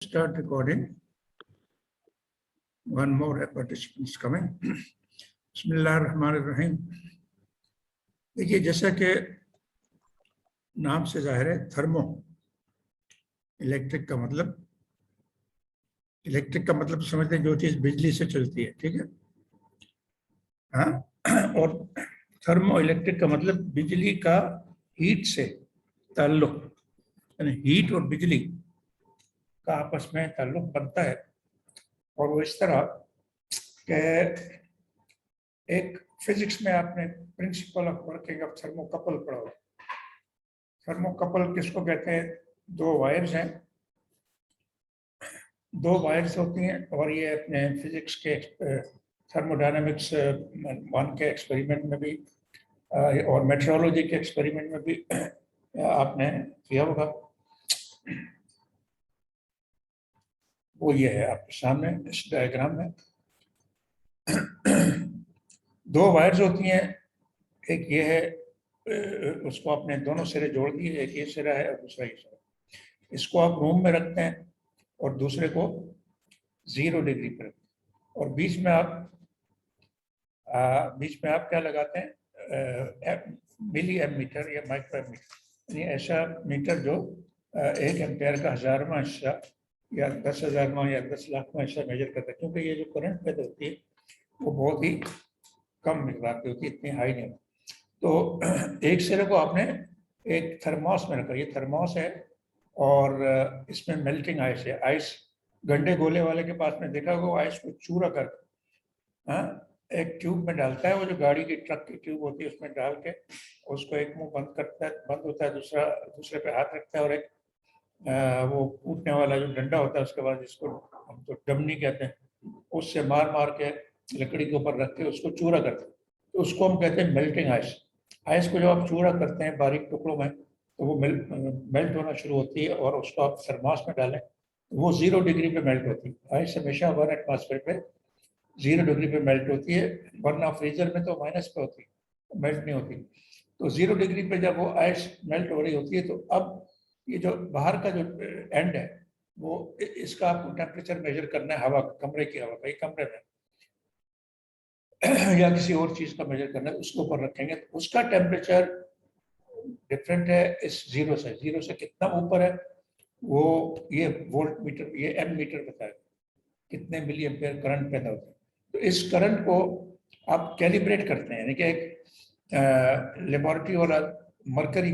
Start recording. One more participant is coming. बिस्मिल्लाहिर्रहमानिर्रहीम। देखिए, जैसा कि नाम से जाहिर है, थर्मो इलेक्ट्रिक का मतलब समझते हैं जो चीज बिजली से चलती है, ठीक है। हाँ, और थर्मो इलेक्ट्रिक का मतलब बिजली का हीट से ताल्लुक, यानी हीट और बिजली का आपस में ताल्लुक बनता है। और वो इस तरह कि एक फिजिक्स में आपने principal of working of thermocouple पढ़ा हो। थर्मोकपल किसको कहते हैं? दो वायर्स हैं, दो वायर्स होती हैं, और ये अपने फिजिक्स के थर्मोडायनामिक्स वन के एक्सपेरिमेंट में भी और मेट्रोलॉजी के एक्सपेरिमेंट में भी आपने किया होगा। वो ये है आपके सामने इस डायग्राम में। दो वायर्स होती हैं, एक ये है, उसको आपने दोनों सिरे जोड़ दिए, एक ये सिरा है और दूसरा ये सिरा। इसको आप रूम में रखते हैं और दूसरे को 0 डिग्री पर रखते हैं, और बीच में आप क्या लगाते हैं? मिली एमीटर या माइक्रो एमीटर, यानी ऐसा मीटर जो 1 एम्पेयर का 1000वां हिस्सा या 10,000वां या 10 लाखवां हिस्सा मेजर करता है। क्योंकि ये जो करंट पैदा होती है वो बहुत ही कम मिकदार की होती है, इतनी हाई नहीं। तो एक सिरे को आपने एक थर्मोस में रखा, ये थर्मोस है, और इसमें मेल्टिंग आइस है। आइस गंडे गोले वाले के पास में देखा होगा, आइस को चूरा कर एक ट्यूब में डालता है, वो जो गाड़ी की ट्रक की ट्यूब होती है उसमें डाल के उसको एक मुंह बंद करता है, बंद होता है, दूसरे पे हाथ रखता है, और एक वो कूटने वाला जो डंडा होता है उसके बाद, जिसको हम तो डमनी कहते हैं, उससे मार मार के लकड़ी के ऊपर रख के उसको चूरा करते हैं। तो उसको हम कहते हैं मेल्टिंग आइस। आइस को जब आप चूरा करते हैं बारीक टुकड़ों में, तो वो मेल्ट होना शुरू होती है, और उसको आप थर्मोस में डालें तो वो 0 डिग्री पे मेल्ट होती है। आइस हमेशा 1 एटमॉस्फेयर पे 0 डिग्री पे मेल्ट होती है, वरना फ्रीजर में तो माइनस पे होती है, मेल्ट नहीं होती। तो 0 डिग्री पे जब वो आइस मेल्ट हो रही होती है, तो अब ये जो बाहर का जो एंड है, वो इसका आपको टेम्परेचर मेजर करना है, हवा, कमरे की हवा का, कमरे में या किसी और चीज का मेजर करना है, उसके ऊपर रखेंगे तो उसका टेम्परेचर डिफरेंट है इस 0 से कितना ऊपर है वो ये वोल्ट मीटर, ये एम मीटर बताएगा कितने मिली एम्पेयर करंट पैदा होता है। तो इस करंट को आप कैलिब्रेट करते हैं, यानी कि एक लेबोरेटरी वाला मरकरी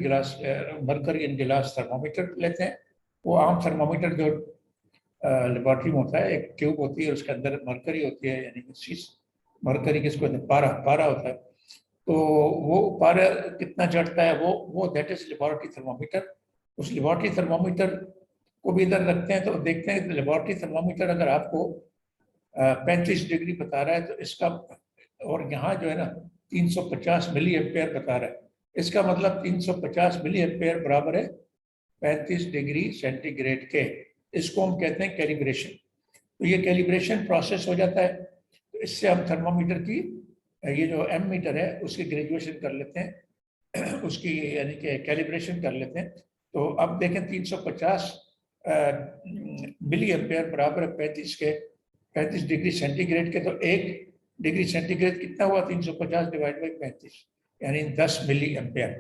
इन गिलास थर्मोमीटर लेते हैं। वो आम थर्मोमीटर जो लेबोरेटरी में होता है, एक ट्यूब होती है, उसके अंदर मरकरी होती है, यानी मरकरी किसको पारा होता है। तो वो पारा कितना चढ़ता है वो दैट इज लेबोरेटरी थर्मोमीटर। उस लेबोरेटरी थर्मोमीटर को भी इधर रखते हैं, तो देखते हैं लेबोरेटरी थर्मोमीटर अगर आपको 35 डिग्री बता रहा है तो इसका, और यहाँ जो है ना 350 मिली एम्पेयर बता रहा है, इसका मतलब 350 मिली एम्पेयर बराबर है 35 डिग्री सेंटीग्रेड के। इसको हम कहते हैं कैलिब्रेशन। तो ये कैलिब्रेशन प्रोसेस हो जाता है, तो इससे हम थर्मोमीटर की ये जो एम मीटर है उसकी ग्रेजुएशन कर लेते हैं, उसकी यानी कि कैलिब्रेशन कर लेते हैं। तो अब देखें 350 मिली एम्पेयर बराबर है 35 डिग्री सेंटीग्रेड के। तो 1 डिग्री सेंटीग्रेड कितना हुआ? 350 डिवाइड बाई 35, यानी 10 मिली एम्पेयर।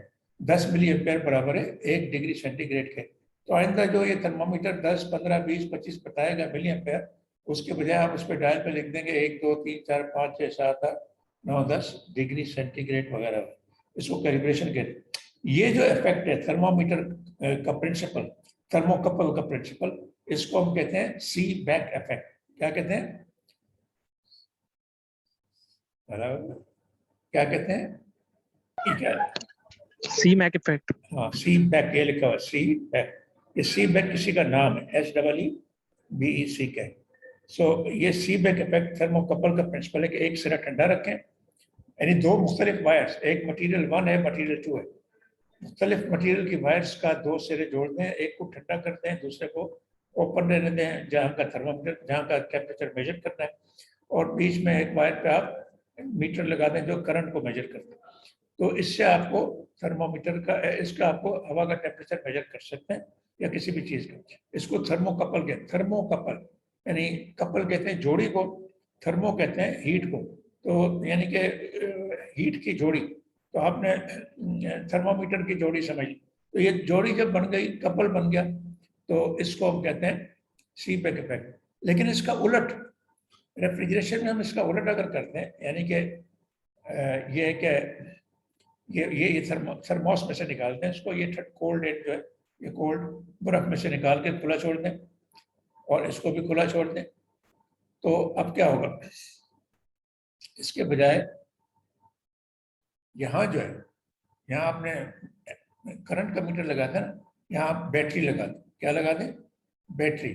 10 मिली एम्पेयर बराबर है 1 डिग्री सेंटीग्रेड के। तो आइंदा जो ये थर्मोमीटर 10, 15, 20, 25 बताएगा मिली एम्पेयर, उसके बजाय आप उस पर डायल पे लिख देंगे 1, 2, 3, 4, 5, 6, 7, 8, 9, 10 डिग्री सेंटीग्रेड वगैरह। इसको कैलिब्रेशन कहते हैं। ये जो इफेक्ट है थर्मोमीटर का प्रिंसिपल, थर्मोकपल का प्रिंसिपल, इसको हम कहते हैं सी बैक इफेक्ट। क्या कहते हैं? क्या कहते हैं? ठीक है, सी मैक इफेक्ट। हाँ, सी बैक, ये लिखा हुआ सी बैक। ये सी बैक किसी का नाम है, SEEBEC का। सो ये सी बैक इफेक्ट थर्मोकपल का प्रिंसिपल है कि एक सिरा ठंडा रखें, यानी दो मुख्तलिफ वायर्स, एक मटीरियल 1 है, मटीरियल 2 है, मुख्तलिफ मटीरियल की वायर्स का 2 सिरे जोड़ दें, एक को ठंडा करते हैं, दूसरे को ओपन रहने दें जहाँ का थर्मोमीटर, जहाँ का टेम्परेचर मेजर करना है, और बीच में एक वायर पे आप मीटर लगा दें जो करंट को मेजर करता है। तो इससे आपको थर्मोमीटर का, इसका आपको हवा का टेम्परेचर मेजर कर सकते हैं। या किसी भी चीज का, इसको थर्मोकपल कहते हैं। थर्मोकपल यानी कपल कहते हैं जोड़ी को, थर्मो कहते हैं हीट को। तो यानी कि हीट की जोड़ी, तो आपने थर्मोमीटर की जोड़ी समझ ली। तो ये जोड़ी जब बन गई, कपल बन गया, तो इसको हम कहते हैं सीबेक इफेक्ट। लेकिन इसका उलट रेफ्रिजरेशन में हम इसका उलट अगर करते हैं, यानी कि ये है कि ये थर्मोस में से निकालते हैं इसको, ये कोल्ड एयर जो है, ये कोल्ड बर्फ में से निकाल के खुला छोड़ दें और इसको भी खुला छोड़ दें, तो अब क्या होगा, इसके बजाय यहाँ जो है, यहाँ आपने करंट का मीटर लगा था ना, यहाँ आप बैटरी लगा दें। क्या लगा दें? बैटरी।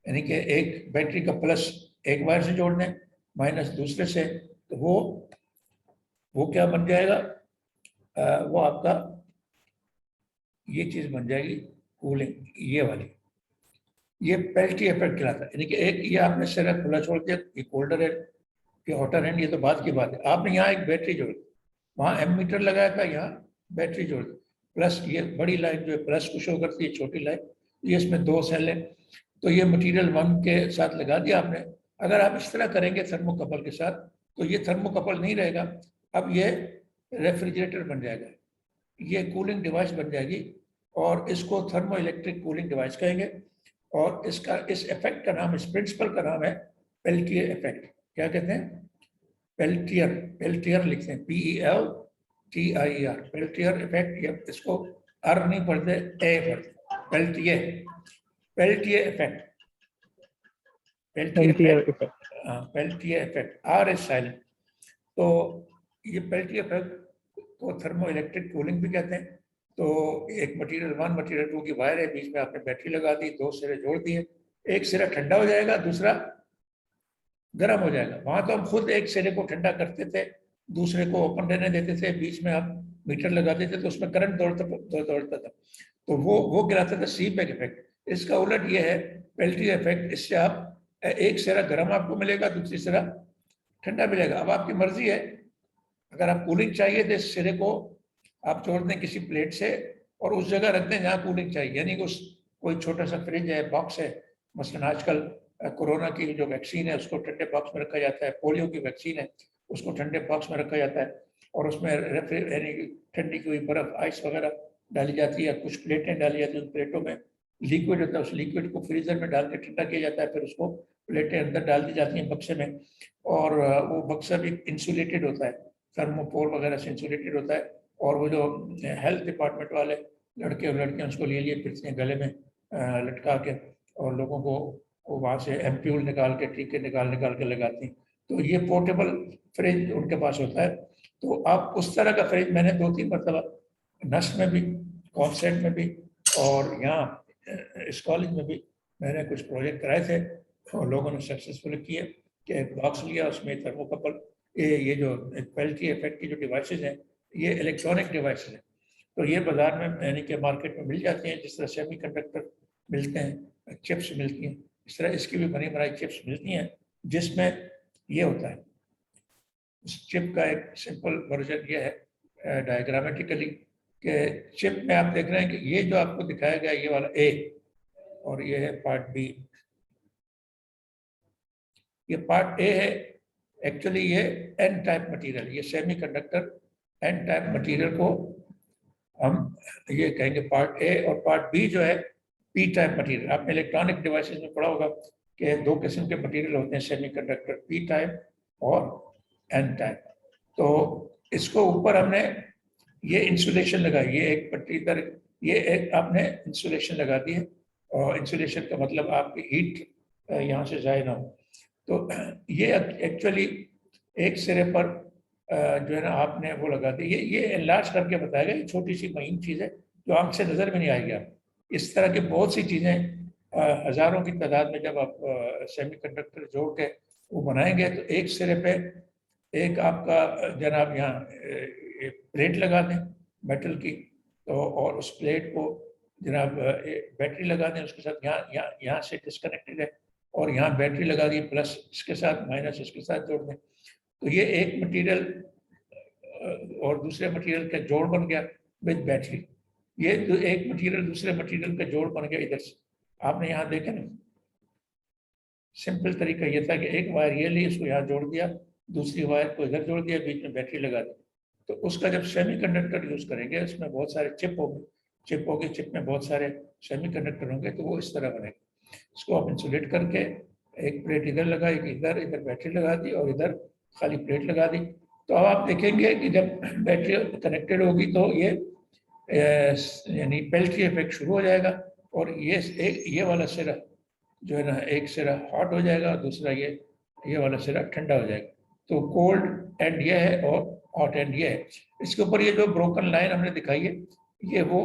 यानी कि एक बैटरी का प्लस एक वायर से जोड़ दें, माइनस दूसरे से, तो वो क्या बन जाएगा, वो आपका ये चीज बन जाएगी कूलिंग, ये वाली, ये पेल्टियर इफेक्ट कहलाता है। यानी कि एक ये आपने सिरा खुला छोड़ दिया, ये कोल्डर है, ये हॉटर है, ये तो बात की बात है। आपने यहाँ एक बैटरी जोड़ दी, वहाँ एमीटर लगाया था, यहाँ बैटरी जोड़ दी, प्लस ये बड़ी लाइन जो है प्लस को शो करती है, छोटी लाइन, ये इसमें 2 सेल है, तो ये मटेरियल 1 के साथ लगा दिया आपने। अगर आप इस तरह करेंगे थर्मोकपल के साथ, तो ये थर्मोकपल नहीं रहेगा, अब ये रेफ्रिजरेटर बन जाएगा, ये कूलिंग डिवाइस बन जाएगी, और इसको थर्मो इलेक्ट्रिक कूलिंग डिवाइस कहेंगे। और इसका, इस इफेक्ट का नाम, इस प्रिंसिपल का नाम है पेल्टियर इफेक्ट। क्या कहते हैं? पेल्टियर, पेल्टियर लिखते हैं, PELTIER, पेल्टियर इफेक्ट। ये इसको आर नहीं पढ़ते, ए पढ़ते, Peltier, Peltier effect, Peltier Peltier effect, effect. Peltier effect, R is silent. तो ये पेल्टियर इफेक्ट को थर्मो इलेक्ट्रिक कूलिंग भी कहते हैं। तो एक मटेरियल 1 मटेरियल 2 की वायर है, बीच में आपने बैटरी लगा दी, 2 सिरे जोड़ दिए, एक सिरा ठंडा हो जाएगा, दूसरा गर्म हो जाएगा। वहां तो हम खुद एक सिरे को ठंडा करते थे, दूसरे को ओपन रहने देते थे, बीच में आप मीटर लगा देते तो उसमें करंट दौड़ता था, तो वो कहलाता था सीबेक इफेक्ट। इसका उलट ये है पेल्टियर इफेक्ट, इससे आप एक सिरा गर्म आपको मिलेगा, दूसरी सिरा ठंडा मिलेगा। अब आपकी मर्जी है, अगर आप कूलिंग चाहिए तो इस सिरे को आप जोड़ दें किसी प्लेट से और उस जगह रख दें जहाँ कूलिंग चाहिए, यानी कि उस कोई छोटा सा फ्रिज है, बॉक्स है, मसलन आजकल कोरोना की जो वैक्सीन है उसको ठंडे बॉक्स में रखा जाता है, पोलियो की वैक्सीन है उसको ठंडे बॉक्स में रखा जाता है, और उसमें यानी ठंडी की हुई बर्फ, आइस वगैरह डाली जाती है, कुछ प्लेटें डाली जाती है, उन प्लेटों में लिक्विड होता है, उस लिक्विड को फ्रीजर में डाल के ठंडा किया जाता है, फिर उसको प्लेटें अंदर डाल दी जाती हैं बक्से में, और वो बक्सा भी इंसुलेटेड होता है, थर्मोपोल वगैरह से इंसुलेटेड होता है, और वो जो हेल्थ डिपार्टमेंट वाले लड़के और लड़कियां उसको लिए फिरते हैं गले में लटका के, और लोगों को वहाँ से एम्प्यूल निकाल के, टीके निकाल के लगाती हैं। तो ये पोर्टेबल फ्रिज उनके पास होता है। तो आप उस तरह का फ्रिज, मैंने 2-3 मरतबा नस्ट में भी, कॉन्सेंट में भी, और यहाँ इस कॉलेज में भी मैंने कुछ प्रोजेक्ट कराए थे, और लोगों ने सक्सेसफुल किए कि बॉक्स लिया, उसमें थर्मोकपल, ये जो पेल्टियर इफेक्ट की जो डिवाइसेज हैं, ये इलेक्ट्रॉनिक डिवाइसेज हैं, तो ये बाजार में यानी कि मार्केट में मिल जाती हैं, जिस तरह सेमीकंडक्टर मिलते हैं, चिप्स मिलती हैं, इस तरह इसकी भी बनी बनाई चिप्स मिलती हैं, जिसमें ये होता है। उस चिप का एक सिंपल वर्जन ये है डायग्रामेटिकली, कि चिप में आप देख रहे हैं कि ये जो आपको दिखाया गया ये वाला ए, और ये है पार्ट बी। ये पार्ट ए है, एक्चुअली ये एन टाइप मटेरियल, ये सेमीकंडक्टर एन टाइप मटेरियल को हम ये कहेंगे पार्ट ए, और पार्ट बी जो है पी टाइप मटेरियल। आपने इलेक्ट्रॉनिक डिवाइसेस में पढ़ा होगा कि 2 किस्म के मटेरियल होते हैं सेमीकंडक्टर, पी टाइप और एन टाइप। तो इसको ऊपर हमने ये इंसुलेशन लगाई, ये एक पट्टी पर, ये एक आपने इंसुलेशन लगा दी है, और इंसुलेशन का मतलब आपकी हीट यहाँ से जाए ना हो। तो ये एक्चुअली एक सिरे पर जो है ना आपने वो लगा दी, ये एनलार्ज करके बताया गया, ये छोटी सी महीन चीज़ है जो आंख से नज़र में नहीं आएगी। आप इस तरह की बहुत सी चीज़ें हज़ारों की तादाद में जब आप सेमीकंडक्टर जोड़ के वो बनाएंगे, तो एक सिरे पे एक आपका जनाब यहाँ प्लेट लगा दें मेटल की, तो और उस प्लेट को जनाब बैटरी लगा दें उसके साथ, यहाँ से डिस्कनेक्टेड है, और यहाँ बैटरी लगा दी, प्लस इसके साथ माइनस इसके साथ जोड़ दें, तो ये एक मटेरियल और दूसरे मटेरियल का जोड़ बन गया विद बैटरी। ये एक मटेरियल दूसरे मटेरियल का जोड़ बन गया इधर से। आपने यहाँ देखा ना, सिंपल तरीका ये था कि एक वायर ये ली, इसको यहाँ जोड़ दिया, दूसरी वायर को इधर जोड़ दिया, बीच में बैटरी लगा दी। तो उसका जब सेमीकंडक्टर यूज करेंगे, उसमें बहुत सारे चिप होगी, चिप में बहुत सारे सेमीकंडक्टर होंगे, तो वो इस तरह बनेगा। इसको आप इंसुलेट करके एक प्लेट इधर लगाई, इधर इधर बैटरी लगा दी और इधर खाली प्लेट लगा दी। तो अब आप देखेंगे कि जब बैटरी कनेक्टेड होगी तो ये यानी पेल्ट्री इफेक्ट शुरू हो जाएगा, और ये वाला सिरा जो है ना, एक सिरा हॉट हो जाएगा और दूसरा ये वाला सिरा ठंडा हो जाएगा। तो कोल्ड एंड ये है और हॉट एंड ये है। इसके ऊपर ये जो ब्रोकन लाइन हमने दिखाई है, ये वो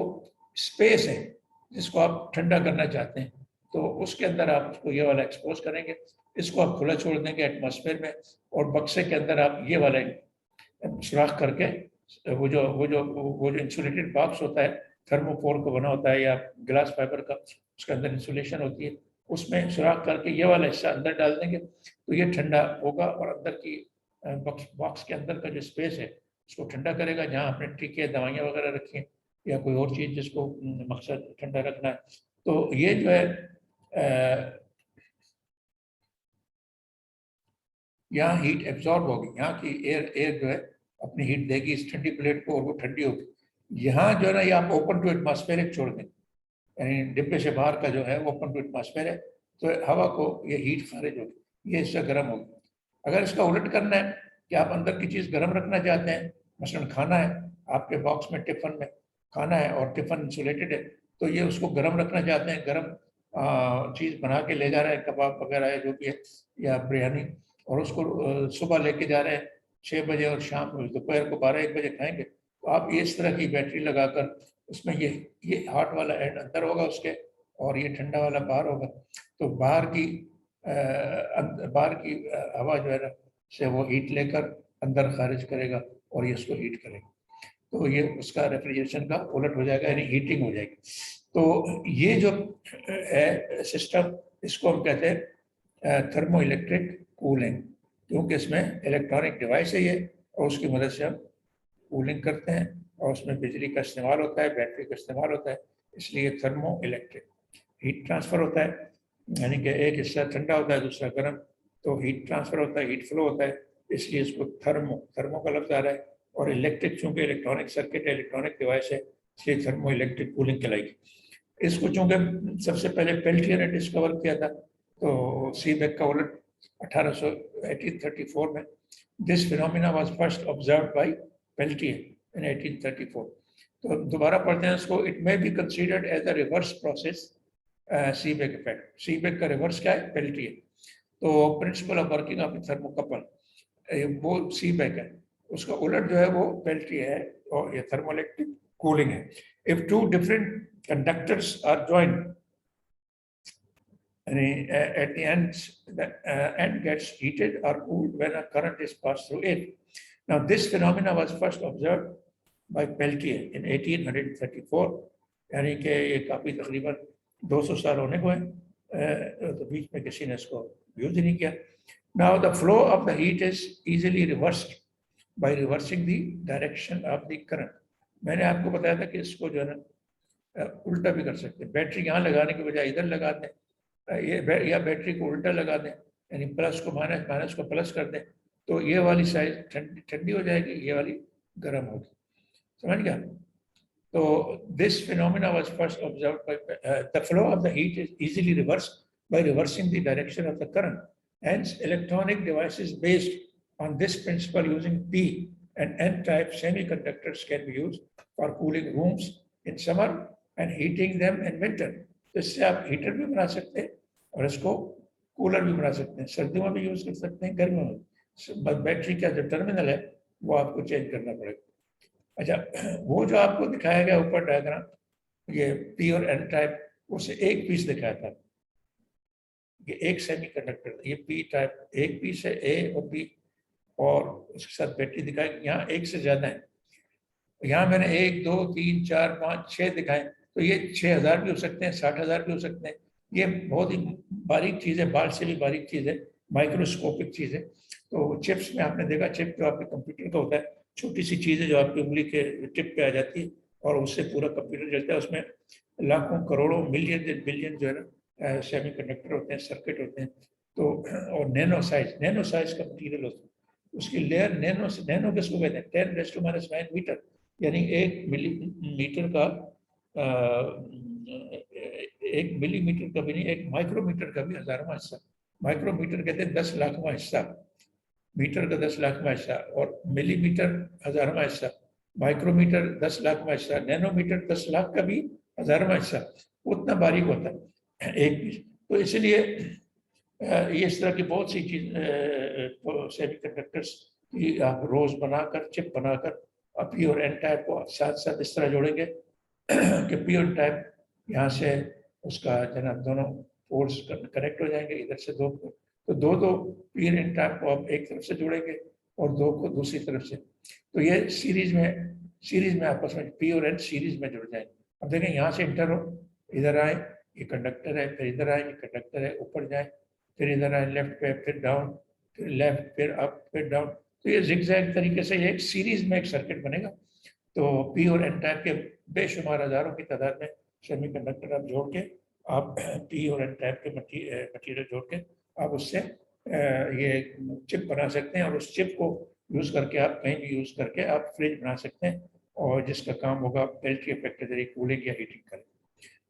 स्पेस है जिसको आप ठंडा करना चाहते हैं। तो उसके अंदर आप उसको ये वाला एक्सपोज करेंगे, इसको आप खुला छोड़ देंगे एटमॉस्फेयर में, और बक्से के अंदर आप ये वाला सुराख करके वो जो इंसुलेटेड बॉक्स होता है, थर्मोफोर का बना होता है या ग्लास फाइबर का, उसके अंदर इंसुलेशन होती है, उसमें सुराख करके ये वाला हिस्सा अंदर डाल देंगे, तो ये ठंडा होगा और अंदर की बॉक्स के अंदर का जो स्पेस है उसको ठंडा करेगा। जहाँ आपने टीके दवाइयाँ वगैरह रखी हैं या कोई और चीज़ जिसको मकसद ठंडा रखना है, तो ये जो है यहाँ हीट एब्जॉर्ब होगी, यहाँ की एयर जो है अपनी हीट देगी इस ठंडी प्लेट को और वो ठंडी होगी। यहाँ जो है ना, ये आप ओपन टू एटमॉस्फेरिक छोड़ दें, यानी डिब्बे से बाहर का जो है वो ओपन टू एटमॉस्फेयर है, तो हवा को ये हीट खारिज होगी, ये हिस्सा गर्म होगी। अगर इसका उलट करना है कि आप अंदर की चीज़ गर्म रखना चाहते हैं, मसलन खाना है आपके बॉक्स में, टिफिन में खाना है और टिफिन इंसुलेटेड है, तो ये उसको गर्म रखना चाहते हैं, गर्म चीज़ बना के ले जा रहे हैं, कबाब वगैरह है जो भी है या बिरयानी, और उसको सुबह लेके जा रहे हैं 6 बजे और शाम को दोपहर को 12-1 बजे खाएंगे, तो आप ये इस तरह की बैटरी लगाकर उसमें ये हॉट वाला एंड अंदर होगा उसके, और ये ठंडा वाला बाहर होगा। तो बाहर की हवा जो है ना से वो हीट लेकर अंदर खारिज करेगा और ये उसको हीट करेगा, तो ये उसका रेफ्रिजरेशन का उलट हो जाएगा, यानी हीटिंग हो जाएगी। तो ये जो है सिस्टम, इसको हम कहते हैं थर्मो इलेक्ट्रिक कूलिंग, क्योंकि इसमें इलेक्ट्रॉनिक डिवाइस है ये, और उसकी मदद से हम कूलिंग करते हैं, और उसमें बिजली का इस्तेमाल होता है, बैटरी का इस्तेमाल होता है, इसलिए थर्मो इलेक्ट्रिक। हीट ट्रांसफ़र होता है, यानी कि एक हिस्सा ठंडा होता है दूसरा गर्म, तो हीट ट्रांसफ़र होता है, हीट फ्लो होता है, इसलिए इसको थर्मो का लफ्ज़ आ रहा है। और इलेक्ट्रिक, चूँकि इलेक्ट्रॉनिक सर्किट है, इलेक्ट्रॉनिक डिवाइस है, इसलिए थर्मो इलेक्ट्रिक कूलिंग कहलाएगी। इसको चूँकि सबसे पहले पेल्टियर ने डिस्कवर किया था, तो सीबेक का उलट 1834 में, this phenomena was first observed by Peltier in 1834। तो दोबारा पढ़ते हैं इसको। It may be considered as a reverse process Seebeck effect. Seebeck का रिवर्स क्या है? पेल्टियर। तो principle of working of thermocouple वो सीबेक है, उसका उलट जो है वो पेल्टियर है, और ये थर्मोइलेक्ट्रिक कूलिंग है। If two different conductors are joined, and at the end gets heated or cooled when a current is passed through it. Now this phenomena was first observed by Peltier in 1834, यानी कि ये काफ़ी तकरीबन 200 साल होने को है, तो बीच में किसी ने इसको यूज ही नहीं किया। Now the flow of the heat is easily reversed by reversing the direction of the current. मैंने आपको बताया था कि इसको जो है ना उल्टा भी कर सकते हैं, बैटरी यहाँ लगाने के बजाय इधर लगा दें, या बैटरी को उल्टा लगा दें, यानी प्लस को माइनस, माइनस को प्लस कर दें, तो ये वाली साइड ठंडी हो जाएगी, ये वाली गर्म होगी। समझ गया? तो this phenomena was first observed by the flow of the heat is easily reversed by reversing the direction of the current, hence electronic devices based on this principle using P and N type semiconductors can be used for cooling rooms in summer and heating them in winter. तो इससे आप heater भी बना सकते हैं और इसको cooler भी बना सकते हैं, सर्दियों में भी यूज कर सकते हैं, गर्मियों में। बैटरी का जो टर्मिनल है वो आपको चेंज करना पड़ेगा। अच्छा, वो जो आपको दिखाया गया ऊपर डायग्राम, ये पी और एन टाइप, उसे एक पीस दिखाया था, ये एक सेमीकंडक्टर, ये पी टाइप एक पीस है, ए और बी, और उसके साथ बैटरी दिखाई। यहाँ एक से ज्यादा है, यहाँ मैंने 1 2 3 4 5 6 दिखाए, तो ये 6000 भी हो सकते हैं, 60,000 भी हो सकते हैं। ये बहुत ही बारीक चीज़ है, बाल से भी बारीक चीज़ है, माइक्रोस्कोपिक चीज़ है। तो चिप्स में आपने देखा, चिप जो आपके कंप्यूटर का होता है, छोटी सी चीज़ है जो आपकी उंगली के टिप पे आ जाती है, और उससे पूरा कंप्यूटर चलता है। उसमें लाखों करोड़ों मिलियन बिलियन जो है ना सेमी कंडक्टर होते हैं, सर्किट होते हैं। तो और नैनो साइज का मटीरियल होता है, उसकी लेयर नैनो से, नैनो किसको कहते हैं, 10⁻⁹ मीटर, यानी 1 मिलीमीटर का 1 मिलीमीटर का भी नहीं, 1 माइक्रोमीटर का भी 1000वां हिस्सा। माइक्रोमीटर कहते हैं 10 लाखवां हिस्सा, मीटर का 10 लाखवां हिस्सा, और मिलीमीटर 1000वां हिस्सा, माइक्रोमीटर 10 लाखवां हिस्सा, नैनोमीटर 10 लाख का भी 1000वां हिस्सा। उतना बारीक होता है एक पीस। तो इसलिए ये इस तरह की बहुत सी चीज सेमी कंडक्टर्स की आप रोज बनाकर, चिप बनाकर पी और एन टाइप को साथ साथ इस तरह जोड़ेंगे कि पी और टाइप यहाँ से उसका जनाब दोनों पोर्ट्स कनेक्ट हो जाएंगे, इधर से दो, तो दो पी और एन टाइप को आप एक तरफ से जोड़ेंगे और दो को दूसरी तरफ से। तो ये सीरीज में आपस में पी और एन सीरीज में जुड़ जाएंगे। अब देखें यहाँ से इंटर हो, इधर आए ये कंडक्टर है, फिर इधर आए ये कंडक्टर है, ऊपर जाए, फिर इधर आए लेफ्ट पे, फिर डाउन, फिर लेफ्ट, फिर अप, फिर डाउन। तो ये जिगजैग तरीके से एक सीरीज में एक सर्किट बनेगा। तो पी और एन टाइप के बेशुमार हजारों की तादाद में सेमीकंडक्टर आप जोड़ के, आप पी और एन टाइप के मटीरियल जोड़ के आप उससे ये चिप बना सकते हैं, और उस चिप को यूज करके आप कहीं भी यूज करके आप फ्रिज बना सकते हैं, और जिसका काम होगा पेल्ट्री इफेक्ट के जरिए कूलिंग या हीटिंग करें।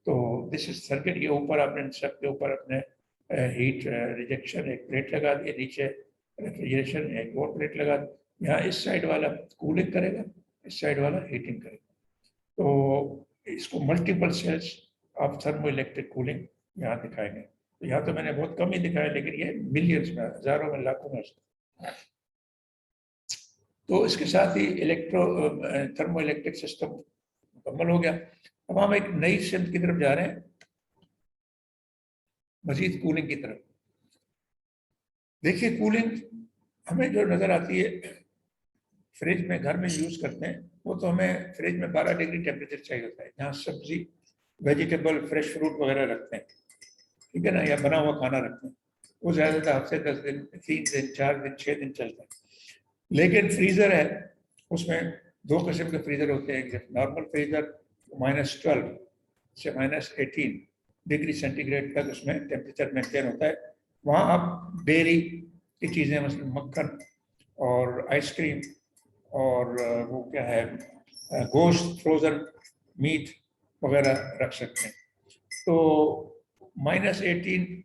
तो दिस इज सर्किट। ये ऊपर आपने सब के ऊपर अपने हीट रिजेक्शन एक प्लेट लगा दी, नीचे रेफ्रिजरेशन एक और प्लेट लगा दी। यहाँ इस साइड वाला कूलिंग करेगा, इस साइड वाला हीटिंग करेगा। तो इसको multiple cells of thermoelectric cooling यहाँ दिखाएंगे। तो यहाँ तो मैंने बहुत कम ही दिखाया, लेकिन ये मिलियंस में, हजारों में, लाखों में। तो इसके साथ ही थर्मो इलेक्ट्रिक सिस्टम मुकम्मल हो गया। अब हम एक नई सिमत की तरफ जा रहे हैं, मजीद कूलिंग की तरफ। देखिए कूलिंग हमें जो नजर आती है फ्रिज में, घर में यूज करते हैं, वो तो हमें फ्रिज में 12 डिग्री टेम्परेचर चाहिए होता है, जहाँ सब्जी, वेजिटेबल, फ्रेश फ्रूट वगैरह रखते हैं, ठीक है ना, या बना हुआ खाना रखते हैं। वो ज़्यादातर हफ्ते 10 दिन, 3 दिन, 4 दिन, 6 दिन चलता है। लेकिन फ्रीजर है, उसमें दो किस्म के फ्रीजर होते हैं। एक नॉर्मल फ्रीजर -12 से -18 डिग्री सेंटीग्रेड तक उसमें टेम्परेचर मेंटेन होता है। वहाँ आप डेयरी की चीज़ें, मतलब मक्खन और आइसक्रीम और वो क्या है, गोश्त, फ्रोजन मीट वगैरह रख सकते हैं। तो -18।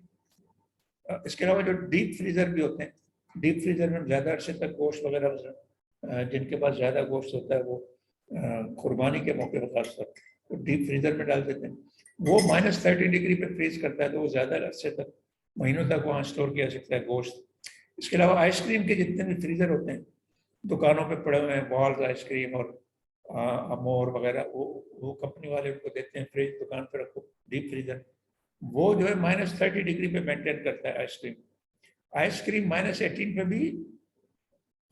इसके अलावा जो डीप फ्रीजर भी होते हैं, डीप फ्रीजर में ज़्यादा अरसे तक गोश्त वगैरह, जिनके पास ज़्यादा गोश्त होता है वो कुर्बानी के मौके पर खासतौर तो डीप फ्रीजर में डाल देते हैं। वो -30 डिग्री पे फ्रीज करता है, तो वो ज़्यादा अरसे तक, महीनों तक वहाँ स्टोर किया सकता है गोश्त। इसके अलावा आइसक्रीम के जितने भी फ्रीजर होते हैं, दुकानों पे पड़े हुए हैं, बॉल्स आइसक्रीम और अमोर वगैरह, वो कंपनी वाले उनको देते हैं, फ्रिज दुकान पे रखो, डीप फ्रीजर। वो जो है -30 डिग्री पे मेंटेन करता है आइसक्रीम। आइसक्रीम -18 पे भी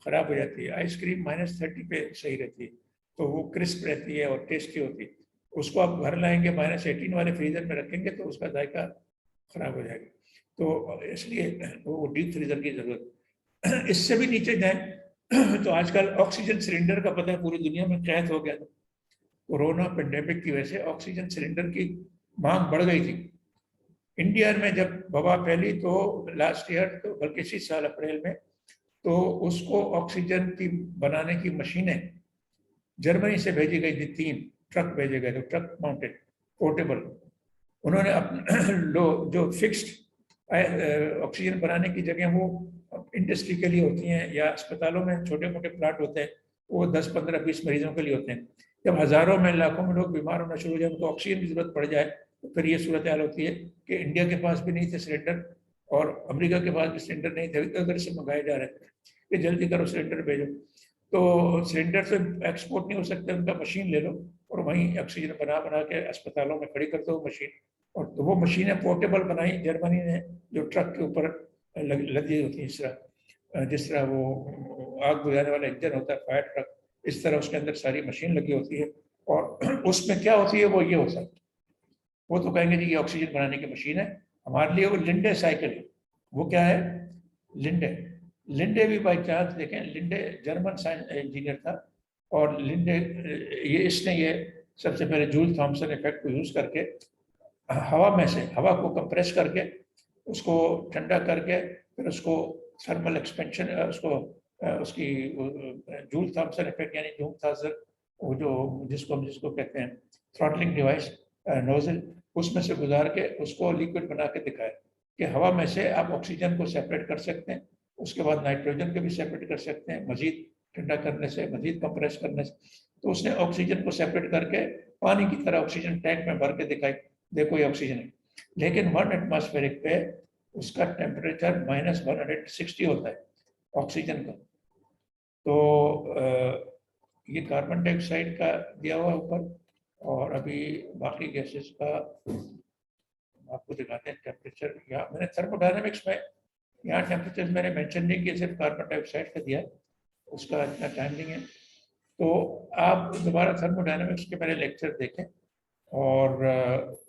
खराब हो जाती है, आइसक्रीम -30 पे सही रहती है, तो वो क्रिस्प रहती है और टेस्टी होती है। उसको आप घर लाएंगे, -18 वाले फ्रीजर में रखेंगे तो उसका जायका खराब हो जाएगा। तो इसलिए वो डीप फ्रीजर की जरूरत। इससे भी नीचे जाए तो आजकल ऑक्सीजन सिलेंडर का पता है पूरी दुनिया में कैद हो गया था। कोरोना पेंडेमिक की वजह से ऑक्सीजन सिलेंडर की मांग बढ़ गई थी। इंडिया में जब वबा फैली तो लास्ट ईयर, तो बल्कि इसी साल अप्रैल में, तो उसको ऑक्सीजन की बनाने की मशीनें जर्मनी से भेजी गई थी, 3 ट्रक भेजे गए थे, ट्रक माउंटेड पोर्टेबल। उन्होंने अपने जो फिक्स्ड ऑक्सीजन बनाने की जगह वो इंडस्ट्री के लिए होती हैं, या अस्पतालों में छोटे मोटे प्लांट होते हैं, वो 10, 15, 20 मरीजों के लिए होते हैं। जब हजारों में, लाखों में लोग बीमार होना शुरू हो जाए, उनको ऑक्सीजन की जरूरत पड़ जाए, तो फिर ये सूरत हाल होती है कि इंडिया के पास भी नहीं थे सिलेंडर, और अमेरिका के पास भी सिलेंडर नहीं थे, उधर से मंगाए जा रहे थे कि जल्दी करो सिलेंडर भेजो। तो सिलेंडर से एक्सपोर्ट नहीं हो सकते, उनका मशीन ले लो और वहीं ऑक्सीजन बना बना के अस्पतालों में खड़ी कर दो मशीन। और तो वो मशीनें पोर्टेबल बनाई जर्मनी ने, जो ट्रक के ऊपर लगी होती है, जिस तरह वो आग बुझाने वाला इंजन होता है, फायर ट्रक, इस तरह उसके अंदर सारी मशीन लगी होती है। और उसमें क्या होती है, वो ये होता है, वो तो कहेंगे जी ये ऑक्सीजन बनाने की मशीन है, हमारे लिए वो लिंडे साइकिल है। वो क्या है, लिंडे। लिंडे भी बाई चांस देखें, लिंडे जर्मन साइंस इंजीनियर था, और लिंडे ये इसने ये सबसे पहले जूल थॉमसन इफेक्ट को यूज करके हवा में से हवा को कंप्रेस करके उसको ठंडा करके फिर उसको थर्मल एक्सपेंशन उसकी जूल थॉमसन इफेक्ट यानी जूल थॉमसन वो जो जिसको कहते हैं थ्रॉटलिंग डिवाइस नोजल, उसमें से गुजार के उसको लिक्विड बना के दिखाए कि हवा में से आप ऑक्सीजन को सेपरेट कर सकते हैं, उसके बाद नाइट्रोजन को भी सेपरेट कर सकते हैं मजीद ठंडा करने से, मजीद कंप्रेस करने से। तो उसने ऑक्सीजन को सेपरेट करके पानी की तरह ऑक्सीजन टैंक में भर के दिखाई, देखो ये ऑक्सीजन है। लेकिन 1 एटमॉस्फेरिक पे उसका टेम्परेचर -160 होता है ऑक्सीजन का। तो ये कार्बन डाइऑक्साइड का दिया हुआ ऊपर, और अभी बाकी गैसेस का आपको दिखाते हैं टेम्परेचर। यहाँ मैंने थर्मोडायनेमिक्स में यहाँ टेम्परेचर मैंने मेंशन नहीं किया, सिर्फ कार्बन डाइऑक्साइड का दिया है, उसका इतना टाइम नहीं है। तो आप दोबारा थर्मोडायनेमिक्स के पहले लेक्चर देखें, और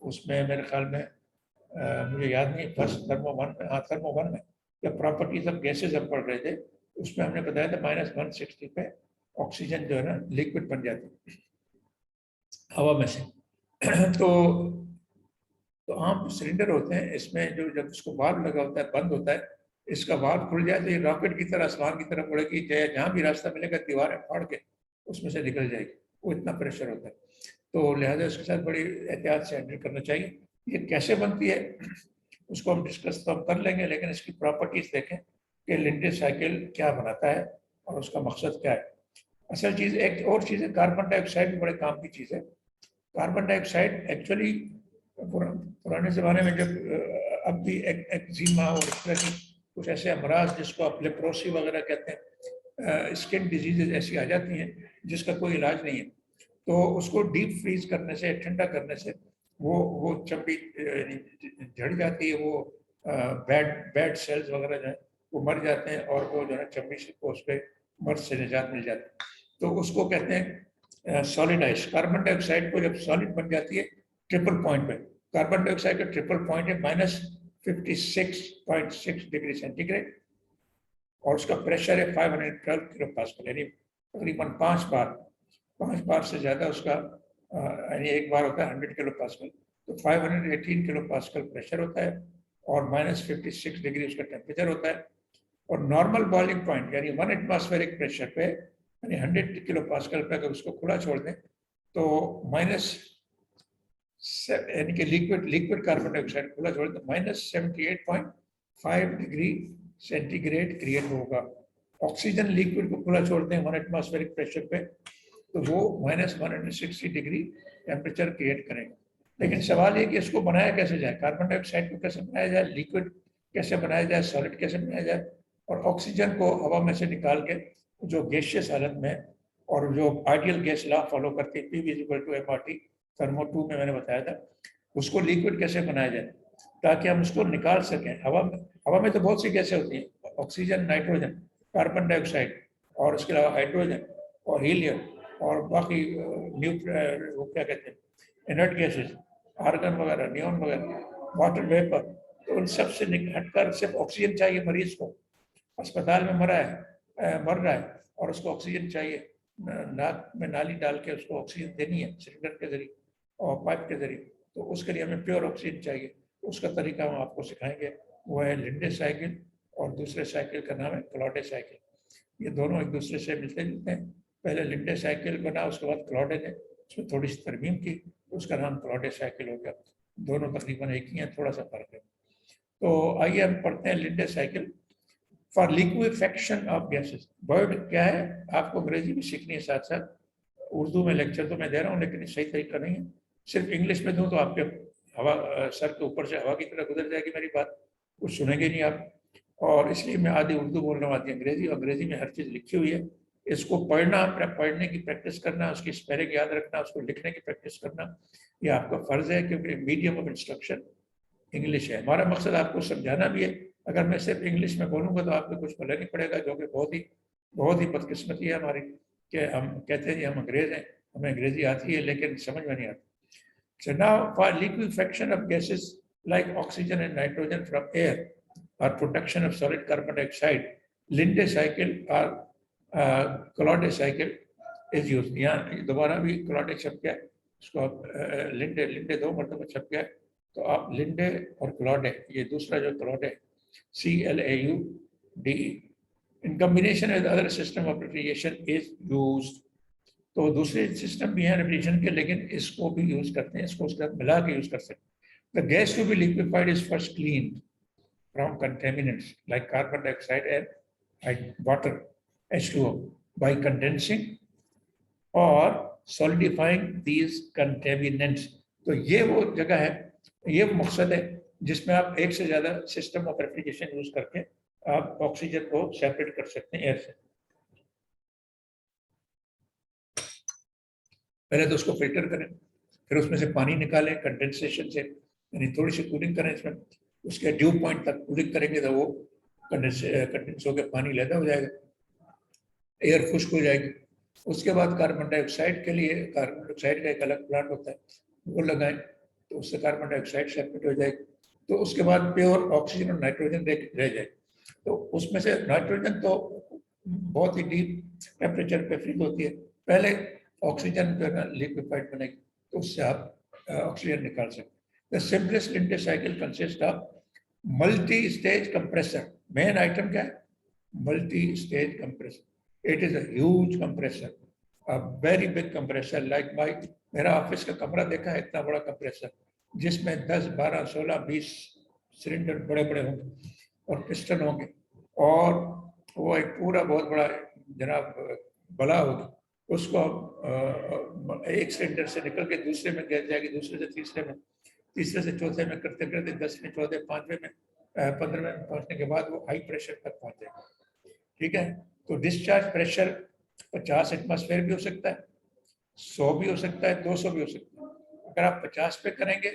उसमें मेरे ख्याल में मुझे याद नहीं, फर्स्ट थर्मो वन में जब प्रॉपर्टीज ऑफ गैसेज हम पढ़ रहे थे, उसमें हमने बताया था -160 पे ऑक्सीजन जो है ना लिक्विड बन जाती है हवा में से। तो आम सिलेंडर होते हैं, इसमें जो जब इसको वाल्व लगा होता है, बंद होता है, इसका वाल्व खुल जाए तो ये रॉकेट की तरह आसमान की तरफ उड़ेगी, जहाँ भी रास्ता मिलेगा दीवारें फाड़ के उसमें से निकल जाएगी, वो इतना प्रेशर होता है। तो लिहाजा इसके साथ बड़ी एहतियात से हैंडल करना चाहिए। ये कैसे बनती है उसको हम डिस्कस तो हम कर लेंगे, लेकिन इसकी प्रॉपर्टीज देखें कि लिंडे साइकिल क्या बनाता है और उसका मकसद क्या है। असल चीज़ एक और चीज़ है, कार्बन डाइऑक्साइड भी बड़े काम की चीज़ है। कार्बन डाइऑक्साइड एक्चुअली पुराने ज़माने में जब अब भी एक्जिमा और इस तरह की कुछ ऐसे अमराज जिसको आप लेप्रोसी वगैरह कहते हैं, स्किन डिजीजेज ऐसी आ जाती हैं जिसका कोई इलाज नहीं है, तो उसको डीप फ्रीज करने से, ठंडा करने से वो चमड़ी झड़ जाती है, वो बैड सेल्स वगैरह जो है वो मर जाते हैं, और वो जो है चमड़ी से उस पर मर्ज से निजात मिल जाती है। तो उसको कहते हैं सॉलिडाइज। कार्बन डाइऑक्साइड को जब सॉलिड बन जाती है ट्रिपल पॉइंट पे, कार्बन डाइऑक्साइड का ट्रिपल पॉइंट है -56.6 डिग्री सेंटीग्रेड, और उसका प्रेशर है 512 किलो पास्कल, यानी तकरीबन 5 बार से ज़्यादा उसका, यानी एक बार होता है 100 किलो पास्कल, तो 518 किलो पास्कल प्रेशर होता है, और -56 डिग्री उसका टेम्परेचर होता है। और नॉर्मल बॉइलिंग पॉइंट यानी 1 एटमॉस्फेरिक प्रेशर पे, यानी 100 किलो पास्कल पे अगर उसको खुला छोड़ दें तो यानी कि लिक्विड कार्बन डाइऑक्साइड खुला छोड़ दें -78.5 डिग्री सेंटीग्रेड क्रिएट होगा। ऑक्सीजन लिक्विड को खुला छोड़ दें 1 एटमॉस्फेरिक प्रेशर पे तो वो -160 डिग्री टेम्परेचर क्रिएट करेगा। लेकिन सवाल ये कि इसको बनाया कैसे जाए, कार्बन डाइऑक्साइड को कैसे बनाया जाए, लिक्विड कैसे बनाया जाए, सॉलिड कैसे बनाया जाए, और ऑक्सीजन को हवा में से निकाल के जो गैसियस हालत में, और जो आइडियल गैस लॉ फॉलो करती है P=mRT थर्मो 2 में मैंने बताया था, उसको लिक्विड कैसे बनाया जाए ताकि हम उसको निकाल सकें। हवा में तो बहुत सी गैसें होती हैं, ऑक्सीजन, नाइट्रोजन, कार्बन डाइऑक्साइड, और उसके अलावा हाइड्रोजन और हीलियम, और बाकी वो क्या कहते हैं इनर्ट गैसेस, आर्गन वगैरह, नियॉन वगैरह, वाटर वेपर। तो उन सब से हटकर सिर्फ ऑक्सीजन चाहिए मरीज को, अस्पताल में मर रहा है और उसको ऑक्सीजन चाहिए, नाक में नाली डाल के उसको ऑक्सीजन देनी है सिलेंडर के जरिए और पाइप के जरिए, तो उसके लिए हमें प्योर ऑक्सीजन चाहिए। उसका तरीका हम आपको सिखाएंगे, वो है लिंडे साइकिल, और दूसरे साइकिल का नाम है क्लॉडे साइकिल। ये दोनों एक दूसरे से मिलते जुलते हैं। पहले लिंडे साइकिल बना, उसके बाद क्लॉडे ने उसमें थोड़ी सी तरमीम की, उसका नाम क्लॉडे साइकिल हो गया। दोनों तकरीबन एक ही हैं, थोड़ा सा फर्क है। तो आइए हम पढ़ते हैं Linde cycle for liquefaction of gases. Word क्या है, आपको अंग्रेजी भी सीखनी है साथ साथ। उर्दू में लेक्चर तो मैं दे रहा हूँ, लेकिन सही तरीका नहीं है। सिर्फ इंग्लिश में दूँ तो आपके हवा सर के ऊपर से हवा की तरह गुजर जाएगी मेरी बात, कुछ सुनेंगे नहीं आप। और इसलिए मैं आधी उर्दू बोल रहा हूँ, आधी अंग्रेजी। अंग्रेजी में हर चीज़ लिखी हुई है, इसको पढ़ने की प्रैक्टिस करना, उसकी स्पेलिंग याद रखना, उसको लिखने की प्रैक्टिस करना, ये आपका फ़र्ज़ है, क्योंकि मीडियम ऑफ इंस्ट्रक्शन इंग्लिश है। हमारा मकसद आपको समझाना भी है। अगर मैं सिर्फ इंग्लिश में बोलूँगा तो आपको कुछ पता नहीं पड़ेगा, जो कि बहुत ही बदकिस्मती है हमारी, कि हम कहते हैं कि हम अंग्रेज हैं, हमें अंग्रेजी आती है लेकिन समझ में नहीं आती। So now for liquefaction of gases like oxygen and nitrogen from air or production of solid carbon dioxide, Linde cycle or Claude cycle is used. यहाँ दोबारा भी क्लॉडे शब्द क्या उसको आप लिंडे लिंडे 2 मरतबा छप गया तो आप लिंडे और क्लॉडे, ये दूसरा जो क्लॉडे CLAUDE in combination with other system of refrigeration is used. तो दूसरे सिस्टम भी हैं रेफ्रिजरेशन के, लेकिन इसको भी यूज करते हैं, इसको उसके साथ मिला के यूज कर सकते हैं। The gas to be liquefied is first clean from contaminants like carbon dioxide and water H2O by condensing or solidifying these contaminants। तो ये वो जगह है, ये वो मकसद है जिसमें आप एक से ज्यादा सिस्टम ऑफ रेफ्रिजरेशन यूज करके आप ऑक्सीजन को सेपरेट कर सकते हैं एयर से। पहले तो उसको फिल्टर करें, फिर उसमें से पानी निकालें कंडेंसेशन से, यानी थोड़ी सी कूलिंग करें इसमें, उसके ड्यू पॉइंट तक कूलिंग करेंगे तो वो कंडेंस होकर पानी लैदा हो जाएगा, एयर खुश्क हो जाएगी। उसके बाद कार्बन डाइऑक्साइड के लिए कार्बन डाइऑक्साइड का एक अलग प्लांट होता है, वो लगाएं तो उससे कार्बन डाइऑक्साइड सेपरेट हो जाएगी। तो उसके बाद प्योर ऑक्सीजन और नाइट्रोजन रह जाए। तो उसमें से नाइट्रोजन तो बहुत ही डीप टेम्परेचर पे फ्रीज होती है, पहले ऑक्सीजन जो है ना लिक्विफाइड बनेगी तो उससे आप ऑक्सीजन निकाल सकते हैं। The simplest Linde cycle consists of multi-stage compressor। Main item क्या है? Multi-stage compressor। It is a huge compressor, a very big compressor like मेरा ऑफिस का कमरा देखा है, इतना बड़ा कंप्रेसर जिसमें 10, 12, 16, 20 सिलेंडर बड़े बड़े होंगे और पिस्टन होंगे, और वो एक पूरा बहुत बड़ा जनाब बला होगी, उसको एक सिलेंडर से निकल के दूसरे में गैस जाएगी, दूसरे से तीसरे में, तीसरे से चौथे में करते करते 10वें, 14वें, 5वें में, 15वें में पहुंचने के बाद वो हाई प्रेशर तक पहुंचेगा। ठीक है, तो डिस्चार्ज प्रेशर 50 एटमॉस्फेयर भी हो सकता है, 100 भी हो सकता है, 200 भी हो सकता है। अगर आप 50 पे करेंगे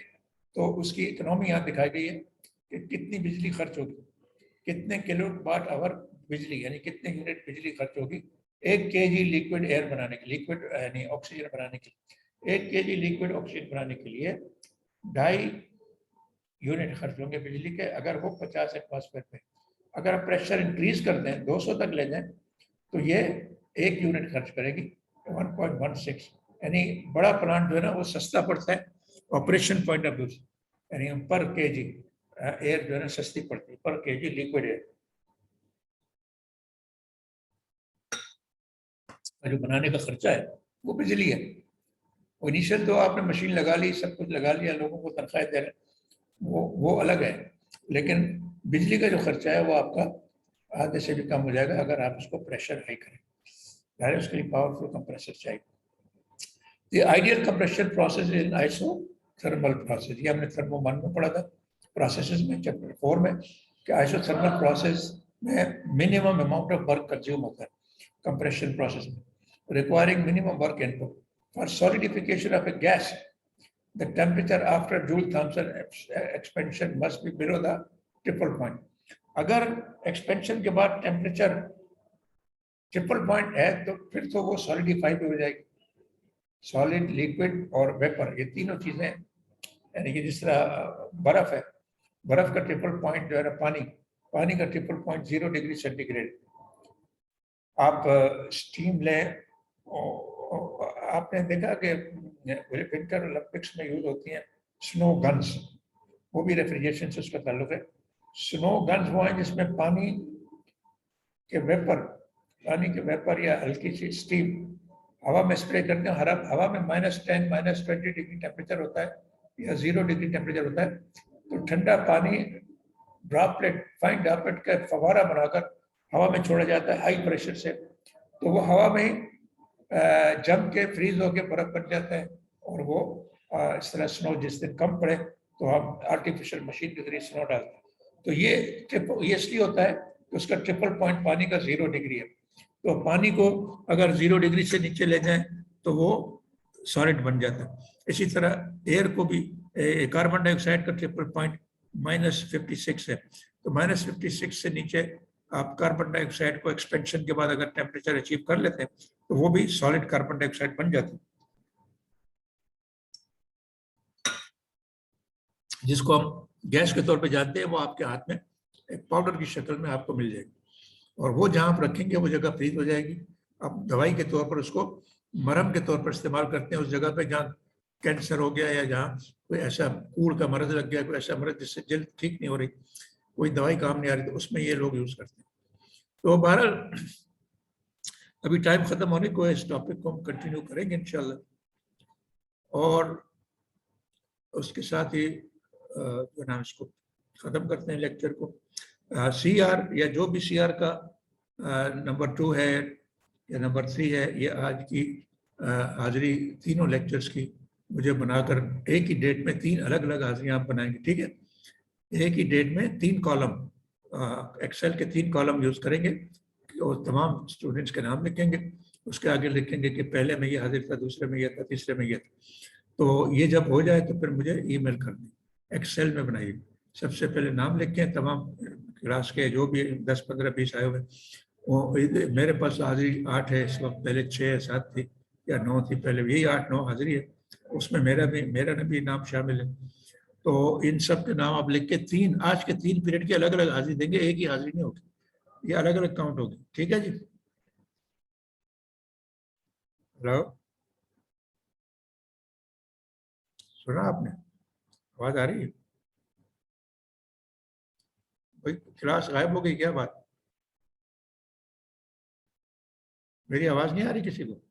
तो उसकी इकोनॉमी यहाँ दिखाई गई है कि कितनी बिजली खर्च होगी, कितने किलोवाट आवर बिजली, यानी कितने यूनिट बिजली खर्च होगी 1 kg लिक्विड एयर बनाने के, लिक्विड यानी ऑक्सीजन बनाने के लिए। 1 kg लिक्विड ऑक्सीजन बनाने के लिए 2.5 यूनिट खर्च होंगे बिजली के, अगर वो 50 एटमॉस्फेयर पे। अगर आप प्रेशर इंक्रीज कर दें, 200 तक ले जाएं, तो ये 1 यूनिट खर्च करेगी 1.16। यानी बड़ा प्लांट जो है ना वो सस्ता पड़ता है ऑपरेशन पॉइंट ऑफ व्यू से, यानी पर केजी एयर जो है ना सस्ती पड़ती है, पर केजी लिक्विड एयर। जो बनाने का खर्चा है वो बिजली है। इनिशियल तो आपने मशीन लगा ली, सब कुछ लगा लिया, लोगों को तनख्वाह दे रहे, वो अलग है, लेकिन बिजली का जो खर्चा है वो आपका आधे से भी कम हो जाएगा अगर आप उसको प्रेशर हाई करें। यानी उसके लिए पावरफुल कंप्रेसर चाहिए। The ideal compression process is isothermal process. ये हमने थर्मो 1 में पढ़ा था, प्रोसेसेस में चैप्टर 4 में, कि आइसोथर्मल प्रोसेस में minimum amount of work consume होता है कंप्रेशन प्रोसेस में, requiring minimum work input. For solidification of a gas, the temperature after Joule-Thomson expansion must be below the triple point। अगर expansion के बाद temperature triple point है तो फिर तो वो सॉलिडिफाई भी हो जाएगी। सॉलिड, लिक्विड और वेपर, ये तीनों चीजें, यानी कि जिस तरह बर्फ है, बर्फ का ट्रिपल पॉइंट जो है ना पानी का ट्रिपल पॉइंट 0 डिग्री सेंटीग्रेड। आप स्टीम लें, आपने देखा कि विंटर ओलंपिक्स में यूज होती हैं स्नो गन्स, वो भी रेफ्रिजरेशन से उसका ताल्लुक है। स्नो गन्स वो हैं जिसमें पानी के वेपर या हल्की सी स्टीम हवा में स्प्रे करते हैं। हवा में -10, -20 डिग्री टेम्परेचर होता है या 0 डिग्री टेम्परेचर होता है, तो ठंडा पानी ड्रॉपलेट, फाइन ड्रॉपलेट का फवारा बनाकर हवा में छोड़ा जाता है हाई प्रेशर से, तो वो हवा में जम के फ्रीज होके बर्फ बन जाता है, और वो इस तरह स्नो जिस दिन कम पड़े तो हम आर्टिफिशियल मशीन के जरिए स्नो डालते हैं। तो ये इसलिए होता है कि उसका ट्रिपल पॉइंट पानी का 0 डिग्री है। तो पानी को अगर 0 डिग्री से नीचे ले जाएं तो वो सॉलिड बन जाता है। इसी तरह एयर को भी, कार्बन डाइऑक्साइड का ट्रिपल पॉइंट -56 है, तो -56 से नीचे आप कार्बन डाइऑक्साइड को एक्सपेंशन के बाद अगर टेम्परेचर अचीव कर लेते हैं तो वो भी सॉलिड कार्बन डाइऑक्साइड बन जाता है, जिसको हम गैस के तौर पे जानते हैं। वो आपके हाथ में एक पाउडर की शक्ल में आपको मिल जाएगी, और वो जहां आप रखेंगे वो जगह फ्रीज हो जाएगी। आप दवाई के तौर पर उसको मरहम के तौर पर इस्तेमाल करते हैं उस जगह पे जहाँ कैंसर हो गया या जहाँ कोई ऐसा कूड़ का मर्ज लग गया, कोई ऐसा मर्ज जिससे जल्द ठीक नहीं हो रही, कोई दवाई काम नहीं आ रही, तो उसमें ये लोग यूज करते हैं। तो बहरहाल अभी टाइम खत्म होने को है, इस टॉपिक को हम कंटिन्यू करेंगे इंशाल्लाह। और उसके साथ ही जो नाम इसको खत्म करते हैं लेक्चर को। CR या जो भी CR का नंबर 2 है या नंबर 3 है, ये आज की हाजिरी तीनों लेक्चर्स की मुझे बनाकर एक ही डेट में 3 अलग अलग हाजिरियाँ आप बनाएंगे, ठीक है। एक ही डेट में 3 कॉलम, एक्सेल के 3 कॉलम यूज करेंगे और तमाम स्टूडेंट्स के नाम लिखेंगे, उसके आगे लिखेंगे कि पहले में ये हाजिर था, दूसरे में ये था, तीसरे में ये था। तो ये जब हो जाए तो फिर मुझे ईमेल कर दें, एक्सेल में बनाइए। सबसे पहले नाम लिखें तमाम क्लास के जो भी 10, 15, 20 आए हुए। वो मेरे पास हाजिरी 8 है इस वक्त, पहले 6, 7 थी या 9 थी, पहले यही 8, 9 हाजिरी है, उसमें मेरा भी नाम शामिल है। तो इन सब के नाम आप लिख के 3 आज के 3 पीरियड की अलग अलग हाजिरी देंगे, एक ही हाजिरी नहीं होगी, ये अलग अलग काउंट होगी, ठीक है जी। हेलो, सुना आपने? आवाज आ रही है? भाई क्लास गायब हो गई क्या? बात, मेरी आवाज नहीं आ रही किसी को?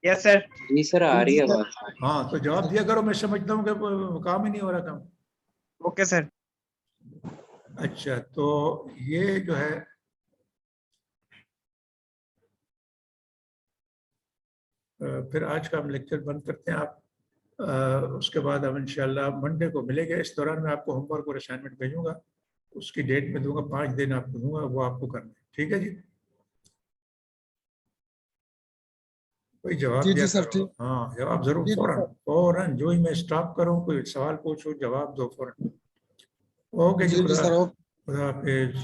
Yes sir. जी सर, आ रही है आवाज। हाँ तो जवाब दिया करो, मैं समझता हूँ कि काम ही नहीं हो रहा था। Okay sir. अच्छा, तो ये जो है फिर आज का हम लेक्चर बंद करते हैं। आप उसके बाद हम इंशाल्लाह मंडे को मिलेंगे। इस दौरान मैं आपको होमवर्क और असाइनमेंट भेजूंगा, उसकी डेट में दूंगा, 5 दिन आपको दूंगा, वो आपको करना है, ठीक है जी। कोई जवाब जी दिया सर, करो। ठीक। हाँ जवाब जरूर, जी फौरन सर। फौरन, जो ही मैं स्टॉप करूँ कोई सवाल पूछो जवाब दो फौरन। ओके जी, जी खुदा सर। खुदा हाफिज।